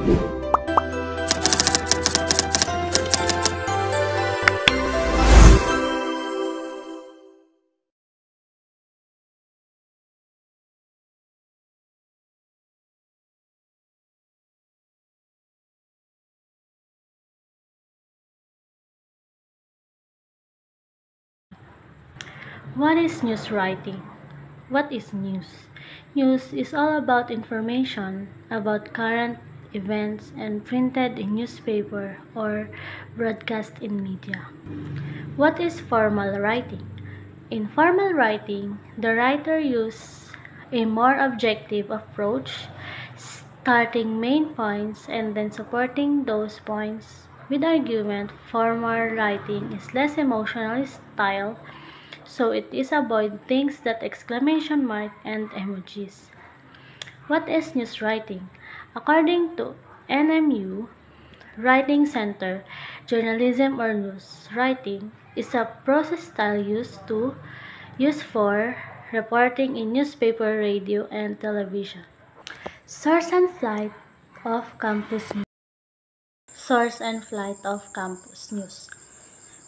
What is news writing? What is news? News is all about information about current events and printed in newspaper or broadcast in media. What is formal writing? In formal writing, the writer uses a more objective approach, starting main points and then supporting those points with argument. Formal writing is less emotional style, so it is avoid things that exclamation mark and emojis. What is news writing? According to NMU Writing Center, journalism or news writing is a process style used for reporting in newspaper, radio, and television. Source and flight of campus news. Source and flight of campus news.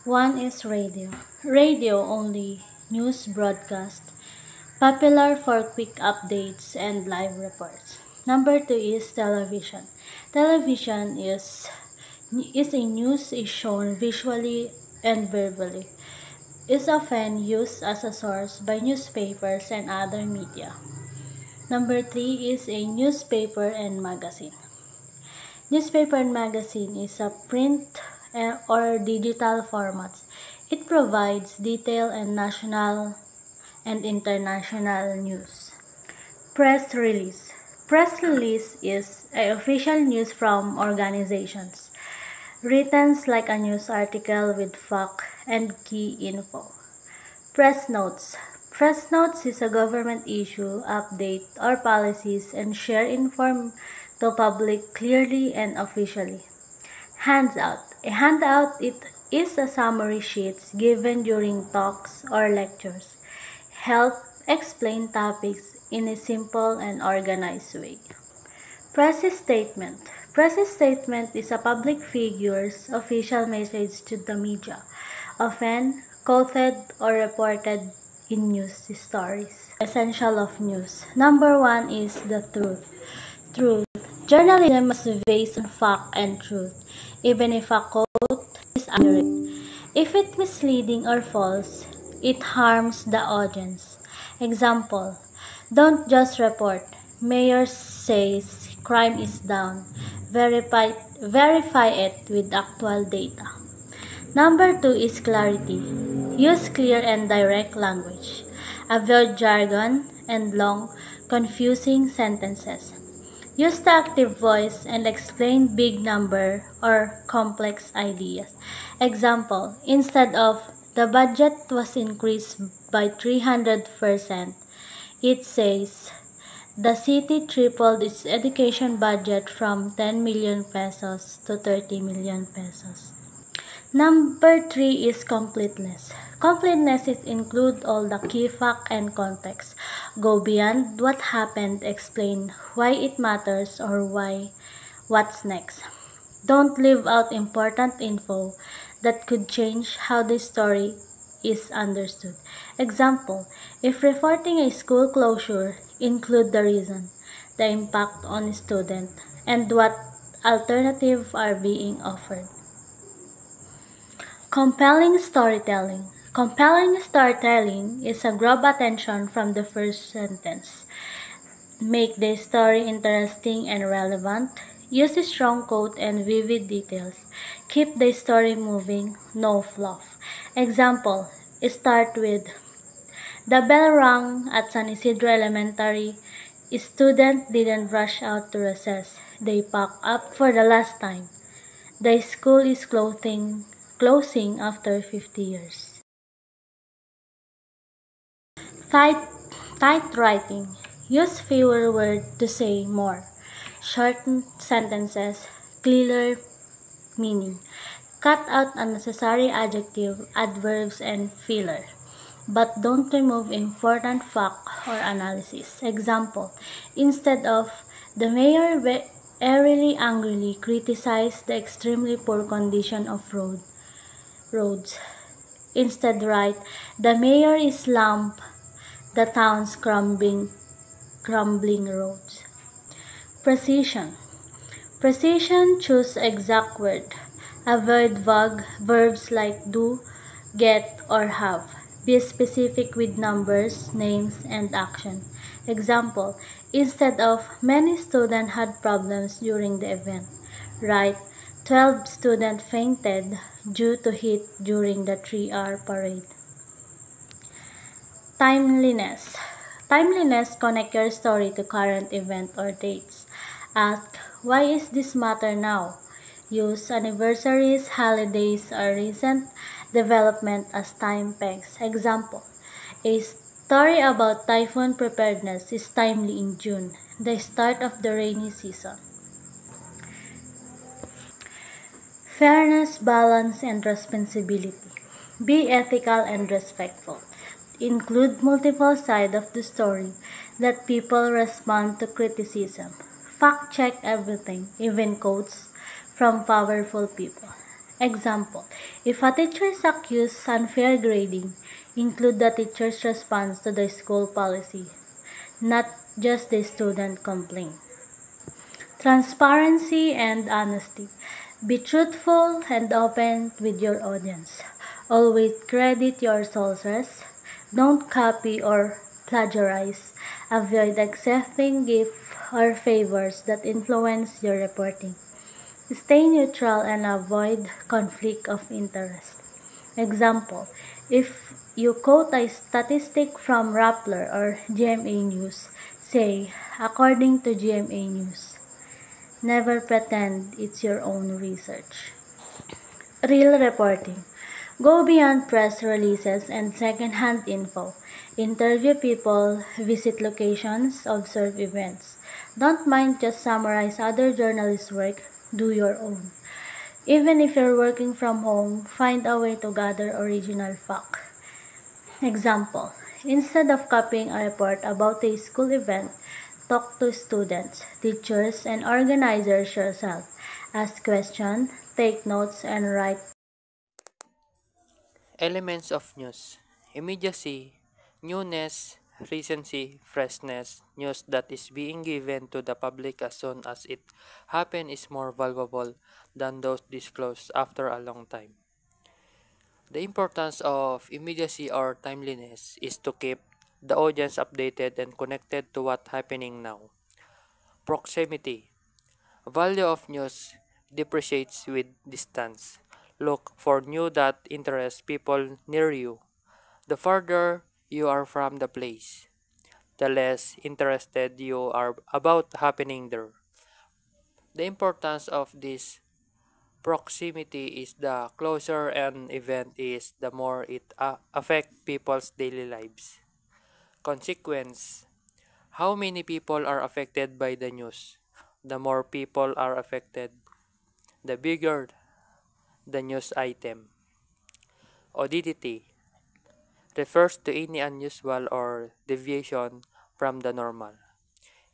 One is radio. Radio only news broadcast, popular for quick updates and live reports. Number two is television. Television is a news is shown visually and verbally. Is often used as a source by newspapers and other media. Number three is a newspaper and magazine. Newspaper and magazine is a print or digital formats. It provides detailed and national and international news. Press release. Press release is official news from organizations. Written like a news article with fact and key info. Press notes. Press notes is a government issue, update, or policies and share inform to public clearly and officially. Handout. A handout is a summary sheets given during talks or lectures. Help explain topics in a simple and organized way. Press statement. Press statement is a public figure's official message to the media, often quoted or reported in news stories. Essential of news. Number one is the truth. Truth. Journalism is based on fact and truth, even if a quote is accurate. If it's misleading or false, it harms the audience. Example, don't just report. Mayor says crime is down. Verify it with actual data. Number two is clarity. Use clear and direct language. Avoid jargon and long, confusing sentences. Use the active voice and explain big number or complex ideas. Example, instead of the budget was increased by 300%, it says the city tripled its education budget from 10 million pesos to 30 million pesos. Number three is completeness. Completeness is include all the key fact and context. Go beyond what happened, explain why it matters or what's next. Don't leave out important info that could change how the story is understood. Example, if reporting a school closure, include the reason, the impact on student, and what alternatives are being offered. Compelling storytelling. Compelling storytelling is a grab attention from the first sentence. Make the story interesting and relevant. Use a strong quote and vivid details. Keep the story moving, no fluff. Example, start with the bell rang at San Isidro Elementary. Students didn't rush out to recess. They packed up for the last time. The school is closing after 50 years. Tight writing. Use fewer words to say more. Shorten sentences, clearer meaning. Cut out unnecessary adjective, adverbs, and filler. But don't remove important fact or analysis. Example, instead of the mayor airily angrily criticized the extremely poor condition of roads. Instead write, the mayor is lump the town's crumbling roads. Precision. Precision, choose exact word. Avoid vague verbs like do, get, or have. Be specific with numbers, names, and action. Example, instead of many students had problems during the event, write 12 students fainted due to heat during the 3-hour parade. Timeliness. Timeliness connect your story to current event or dates. Ask, why is this matter now? Use anniversaries, holidays, or recent development as time pegs. Example, a story about typhoon preparedness is timely in June, the start of the rainy season. Fairness, balance, and responsibility. Be ethical and respectful. Include multiple sides of the story that people respond to criticism. Fact check everything, even quotes from powerful people. Example, if a teacher is accused unfair grading, include the teacher's response to the school policy, not just the student complaint. Transparency and honesty. Be truthful and open with your audience. Always credit your sources. Don't copy or plagiarize. Avoid accepting gifts or favors that influence your reporting. Stay neutral and avoid conflict of interest. Example, if you quote a statistic from Rappler or GMA News, say, according to GMA News. Never pretend it's your own research. Real reporting. Go beyond press releases and second-hand info. Interview people, visit locations, observe events. Don't mind just summarize other journalists' work, do your own. Even if you're working from home, find a way to gather original fact. Example, instead of copying a report about a school event, talk to students, teachers, and organizers yourself. Ask questions, take notes, and write. Elements of news: immediacy, newness, recency, freshness. News that is being given to the public as soon as it happens is more valuable than those disclosed after a long time. The importance of immediacy or timeliness is to keep the audience updated and connected to what's happening now. Proximity. Value of news depreciates with distance. Look for news that interests people near you. The further you are from the place, the less interested you are about happening there. The importance of this proximity is the closer an event is, the more it affects people's daily lives. Consequence: how many people are affected by the news? The more people are affected, the bigger the news item. Oddity refers to any unusual or deviation from the normal.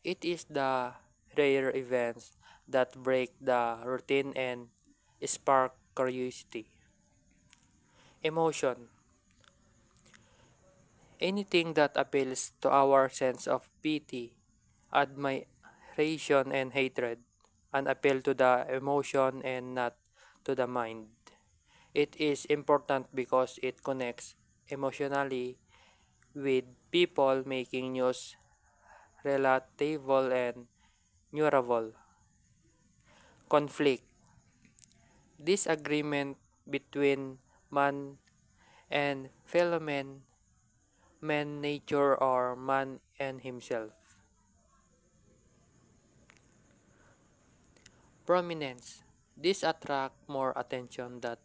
It is the rare events that break the routine and spark curiosity. Emotion: anything that appeals to our sense of pity, admiration, and hatred, an appeal to the emotion and not to the mind. It is important because it connects emotionally with people, making news relatable and memorable. Conflict: disagreement between man and fellow man, man nature, or man and himself. Prominence: this attract more attention than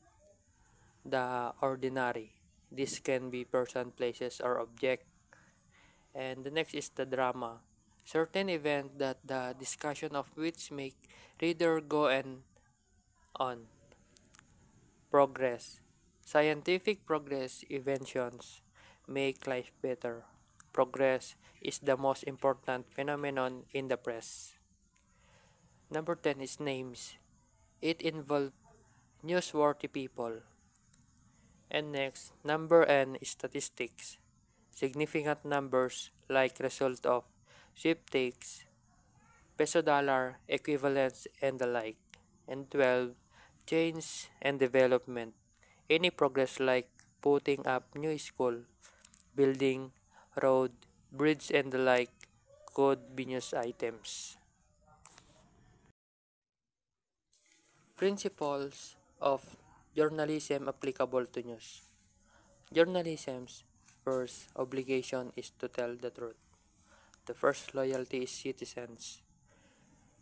the ordinary. This can be person, places, or object. And the next is the drama. Certain event that the discussion of which make reader go and on. Progress: scientific progress, inventions make life better. Progress is the most important phenomenon in the press. Number 10 is names. It involves newsworthy people. And next, number N is statistics. Significant numbers like result of sweepstakes, peso dollar equivalents and the like. And 12, change and development. Any progress like putting up new school, building, road, bridge and the like could be news items. Principles of journalism applicable to news. Journalism's first obligation is to tell the truth. The first loyalty is citizens.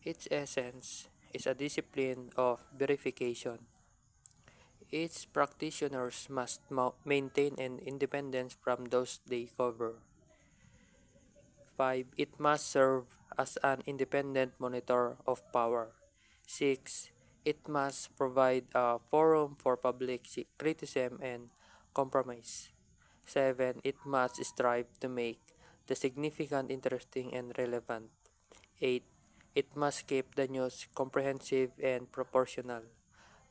Its essence is a discipline of verification. Its practitioners must maintain an independence from those they cover. 5. It must serve as an independent monitor of power. 6. It must provide a forum for public criticism and compromise. 7. It must strive to make the significant interesting and relevant. 8. It must keep the news comprehensive and proportional.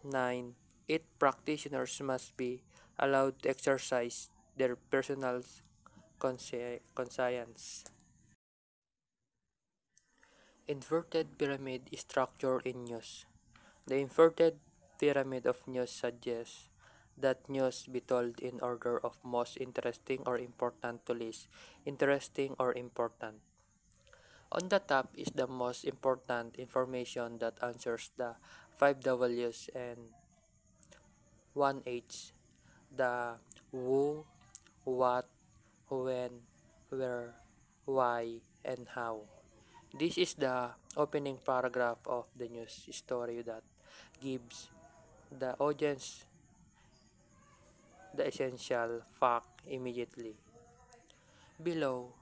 9. Its practitioners must be allowed to exercise their personal conscience. Inverted pyramid structure in news. The inverted pyramid of news suggests that news be told in order of most interesting or important to least interesting or important. On the top is the most important information that answers the 5 W's and 1 H, the who, what, when, where, why, and how. This is the opening paragraph of the news story that gives the audience the essential fact immediately. Below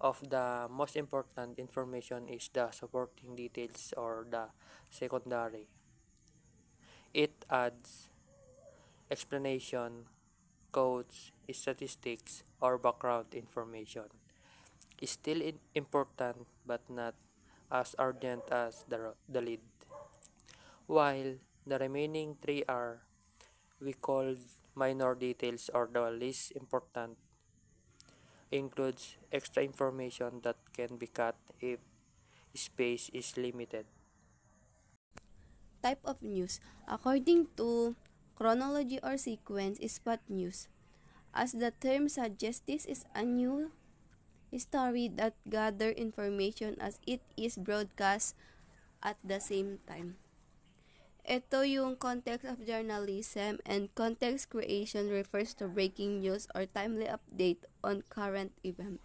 of the most important information is the supporting details or the secondary. It adds explanation, quotes, statistics, or background information. Is still important but not as urgent as the lead. While the remaining three are we called minor details or the least important, includes extra information that can be cut if space is limited. Type of news. According to chronology or sequence is spot news. As the term suggests, this is a new story that gather information as it is broadcast at the same time. Ito yung context of journalism, and context creation refers to breaking news or timely update on current event.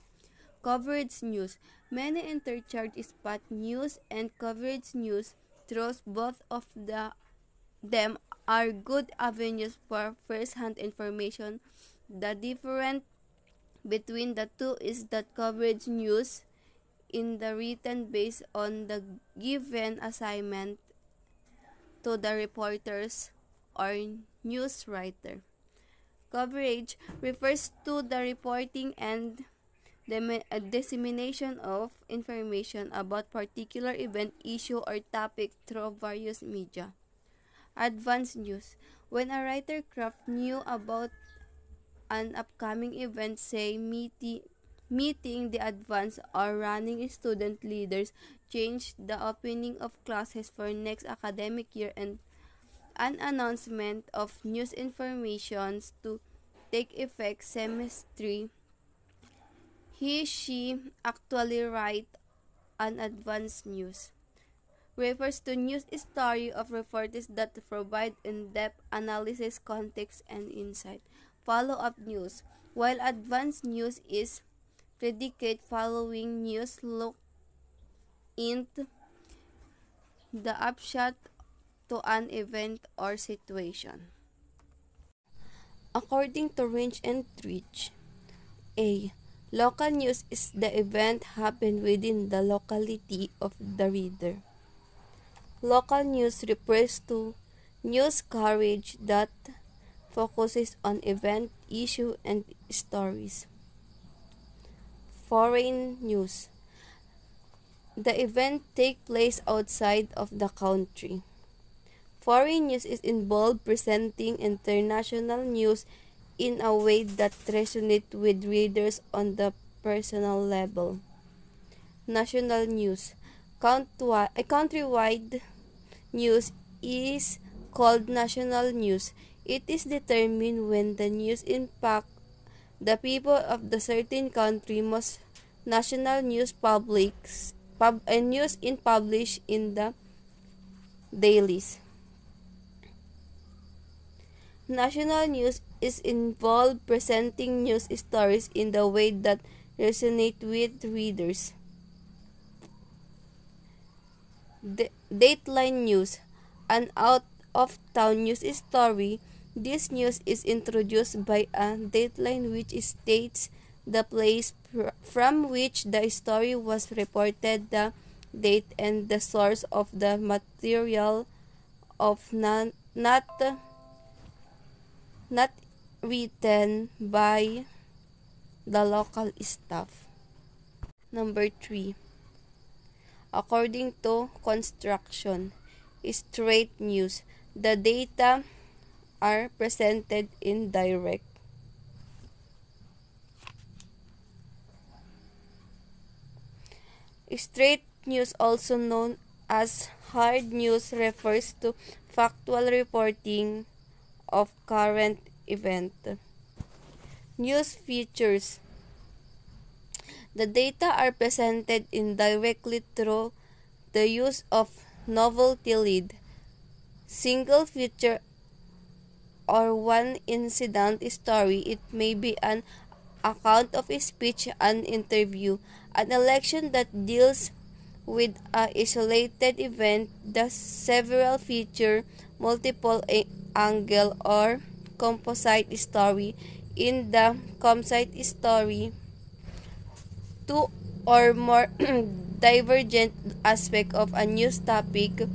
Coverage news. Many interchange spot news and coverage news. Through both of them are good avenues for first-hand information. The difference between the two is that coverage news in the written based on the given assignment to the reporters or news writer. Coverage refers to the reporting and dissemination of information about particular event, issue, or topic through various media. Advanced news. When a writer crafts news about an upcoming event, say meeting the advanced or running student leaders, change the opening of classes for next academic year, and an announcement of news informations to take effect semester, she actually write an advanced news. Refers to news story of reporters that provide in-depth analysis, context, and insight. Follow-up news. While advanced news is predicate following news, look into the upshot to an event or situation. According to Range and Rich, A. Local news is the event happened within the locality of the reader. Local news refers to news coverage that focuses on event, issue, and stories. Foreign news. the event take place outside of the country. Foreign news is involved presenting international news in a way that resonates with readers on the personal level. National news. Countrywide news is called national news. It is determined when the news impact the people of the certain country. Most national news news in published in the dailies. National news is involved presenting news stories in the way that resonate with readers. Dateline news, an out-of-town news story. This news is introduced by a dateline which states the place from which the story was reported, the date, and the source of the material of not written by the local staff. Number 3. According to construction, straight news. The data are presented in direct. Straight news, also known as hard news, refers to factual reporting of current event. News features. The data are presented indirectly through the use of novelty lead, single feature, or one incident story. It may be an account of a speech, an interview, an election that deals with an isolated event, the several feature, multiple angle, or composite story. In the composite story, two or more divergent aspects of a news topic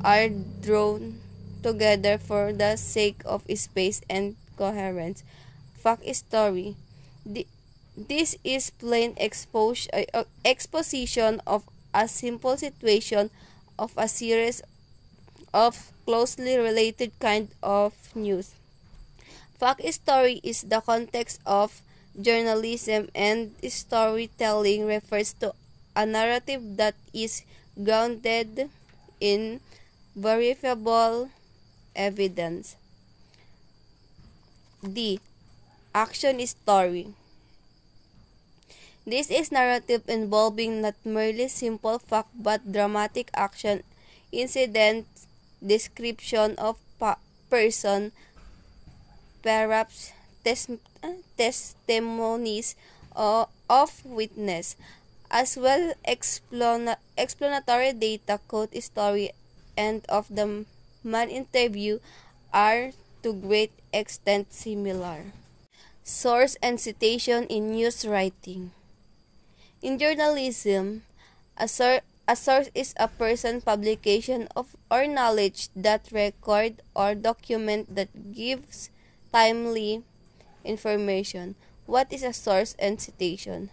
are drawn together for the sake of space and coherence. Fact story. This is plain exposition of a simple situation of a series of closely related kind of news. Fact story is the context of journalism, and storytelling refers to a narrative that is grounded in verifiable evidence. D. Action story. This is narrative involving not merely simple fact but dramatic action, incident, description of person, perhaps testimonies of witness, as well explanatory data, quote story, end of the man interview are to great extent similar. Source and citation in news writing. In journalism, a source is a person, publication of or knowledge that record or document that gives timely information. What is a source and citation?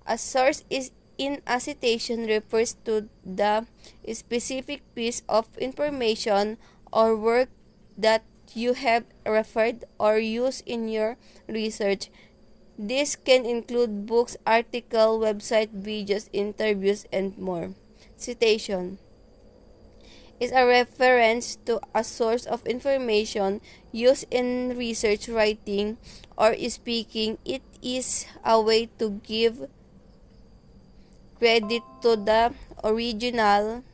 A source is in a citation refers to the specific piece of information or work that you have referred or used in your research. This can include books, articles, website, videos, interviews, and more. Citation is a reference to a source of information used in research, writing, or speaking. It is a way to give credit to the original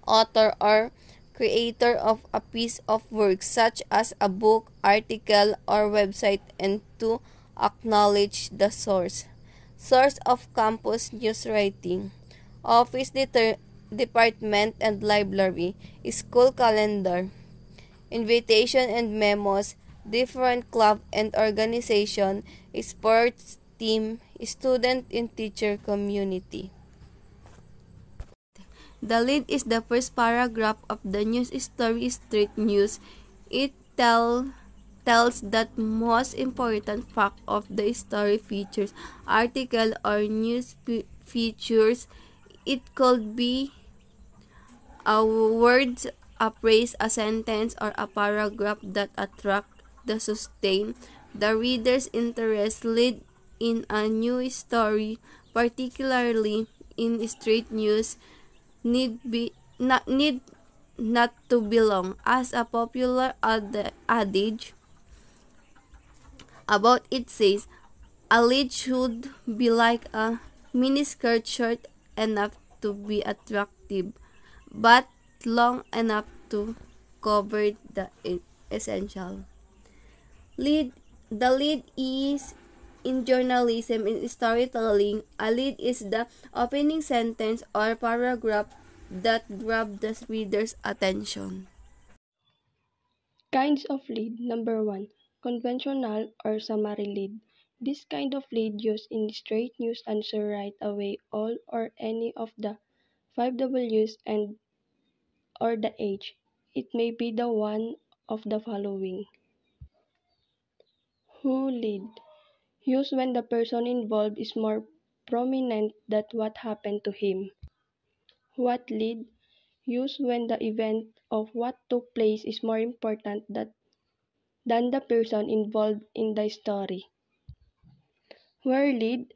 author or creator of a piece of work, such as a book, article, or website, and to acknowledge the source. Source of campus news writing. Office department and library, school calendar, invitation and memos, different club and organization, sports team, student and teacher community. The lead is the first paragraph of the news story. Straight news. It tells tells that most important fact of the story features, article or news features. It could be a word, a phrase, a sentence, or a paragraph that attract the sustain the reader's interest, lead in a new story, particularly in straight news, need not to belong. As a popular adage about it says, a lead should be like a miniskirt, short enough to be attractive, but long enough to cover the essential. Lead The lead is in journalism in storytelling. A lead is the opening sentence or paragraph that grab the reader's attention. Kinds of lead. Number 1. Conventional or summary lead. This kind of lead used in straight news answer right away all or any of the 5 Ws and or the H. It may be the one of the following. Who lead? Used when the person involved is more prominent than what happened to him. What lead? Used when the event of what took place is more important than the person involved in the story. Where lead?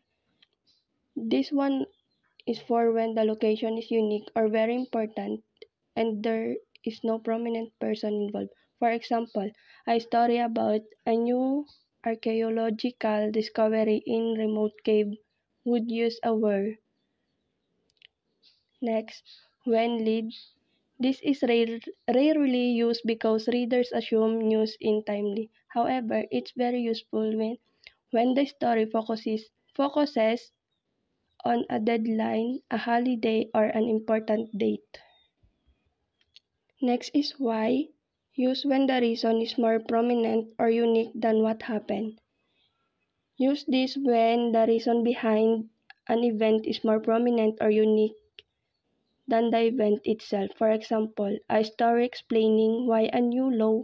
This one is for when the location is unique or very important and there is no prominent person involved. For example, a story about a new archaeological discovery in remote cave would use a where. Next, when lead. This is rarely used because readers assume news in timely. However, it's very useful when the story focuses on a deadline, a holiday, or an important date. Next is why, used when the reason is more prominent or unique than what happened. Use this when the reason behind an event is more prominent or unique than the event itself. For example, a story explaining why a new law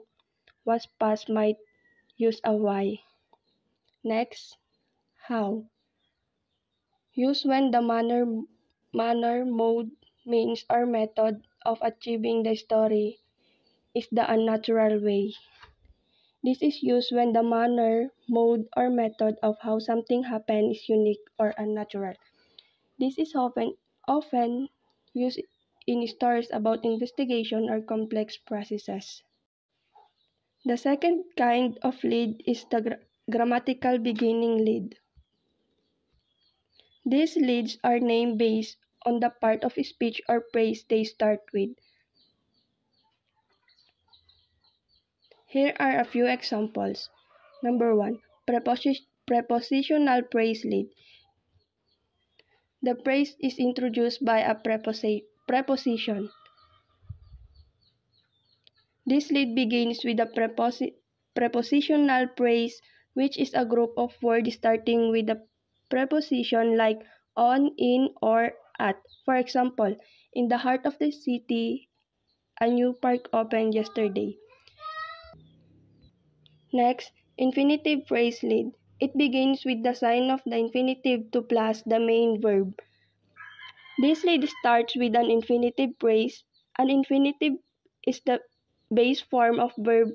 was passed might use a why. Next, how. Use when the manner, mode, means, or method of achieving the story is the unnatural way. This is used when the manner, mode, or method of how something happened is unique or unnatural. This is often used in stories about investigation or complex processes. The second kind of lead is the grammatical beginning lead. These leads are named based on the part of speech or phrase they start with. Here are a few examples. Number 1. Prepositional phrase lead. The phrase is introduced by a preposition. This lead begins with a prepositional phrase, which is a group of words starting with a preposition like on, in, or at. For example, in the heart of the city, a new park opened yesterday. Next, infinitive phrase lead. It begins with the sign of the infinitive to plus the main verb. This lead starts with an infinitive phrase. An infinitive is the base form of verb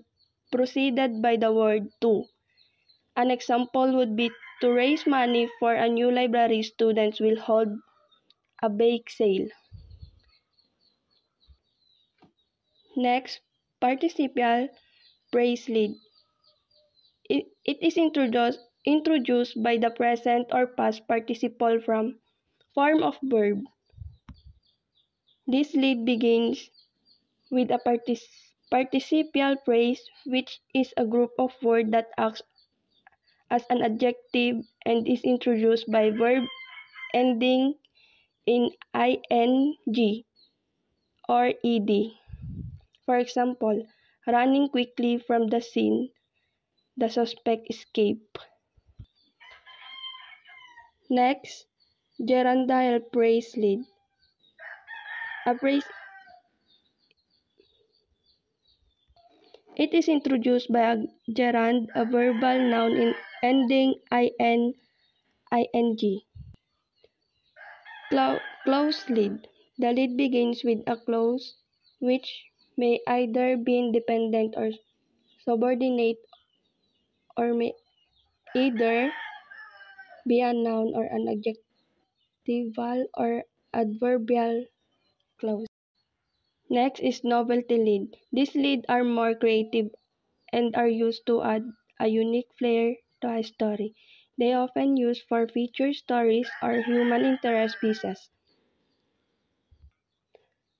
preceded by the word to. An example would be to raise money for a new library, students will hold a bake sale. Next, participial phrase lead. It is introduced by the present or past participle form of verb. This lead begins with a participial phrase, which is a group of words that acts as an adjective and is introduced by verb ending in ing or ed. For example, running quickly from the scene, the suspect escaped. Next, gerundial phrase lead. A phrase It is introduced by a gerund, a verbal noun ending in ing. Closed lid. The lid begins with a clause which may either be independent or subordinate or may either be a noun or an adjectival or adverbial clause. Next is novelty lid. These lids are more creative and are used to add a unique flair to a story. They often used for feature stories or human interest pieces.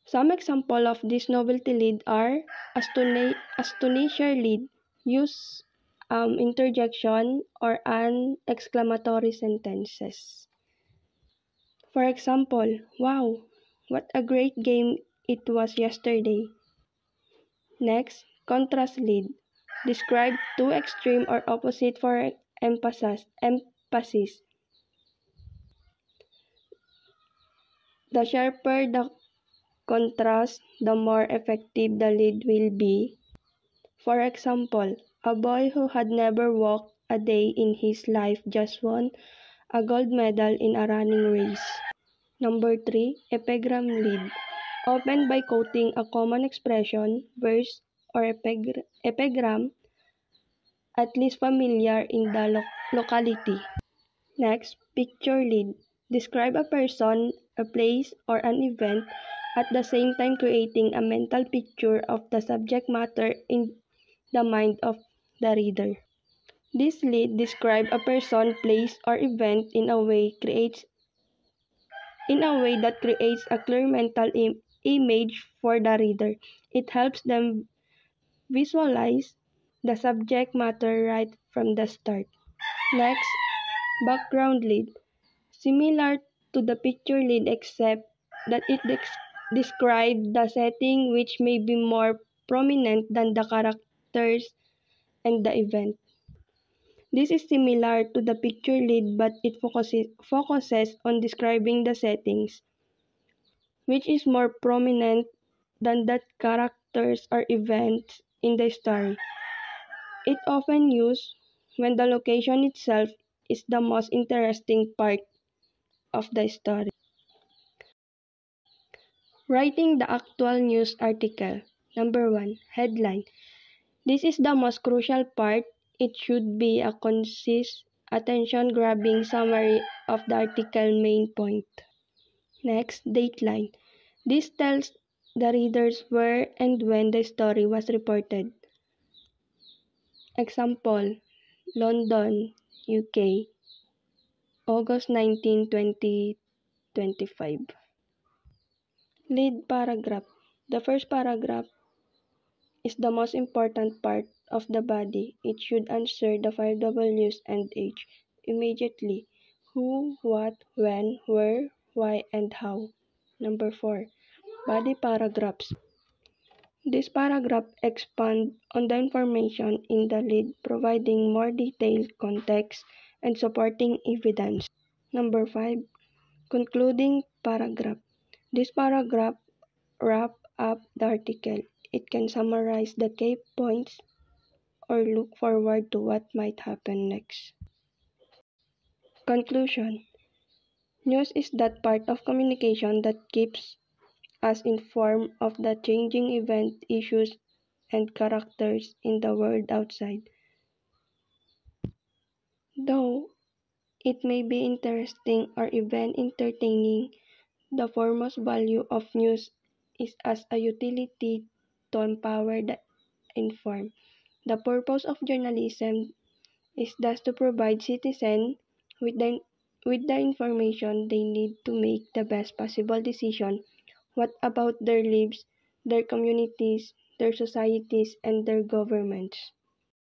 Some examples of this novelty lead are astonishing lead, use interjection or an exclamatory sentences. For example, wow, what a great game it was yesterday. Next, contrast lead. Describe two extreme or opposite for emphasis. The sharper the contrast, the more effective the lead will be. For example, a boy who had never walked a day in his life just won a gold medal in a running race. Number 3, epigram lead. Open by quoting a common expression, verse, or epigram, at least familiar in the locality. Next, picture lead. Describe a person, a place, or an event, at the same time creating a mental picture of the subject matter in the mind of the reader. This lead describes a person, place, or event in a way that creates a clear mental image for the reader. It helps them visualize the subject matter right from the start. Next, background lead. Similar to the picture lead except that it describes the setting which may be more prominent than the characters and the event. This is similar to the picture lead but it focuses on describing the settings, which is more prominent than the characters or events in the story. It often used when the location itself is the most interesting part of the story. Writing the actual news article. Number 1. Headline. This is the most crucial part. It should be a concise, attention-grabbing summary of the article main point. Next, dateline. This tells the readers where and when the story was reported. Example, London, UK, August 19, 2025. Lead paragraph. The first paragraph is the most important part of the body. It should answer the 5 Ws and H immediately. Who, what, when, where, why, and how. Number 4. Body paragraphs. This paragraph expands on the information in the lead, providing more detailed context and supporting evidence. Number 5. Concluding paragraph. This paragraph wraps up the article. It can summarize the key points or look forward to what might happen next. Conclusion. News is that part of communication that keeps us informed of the changing event, issues, and characters in the world outside. Though it may be interesting or even entertaining, the foremost value of news is as a utility to empower the informed. The purpose of journalism is thus to provide citizens with the information they need to make the best possible decision about their lives, their communities, their societies, and their governments.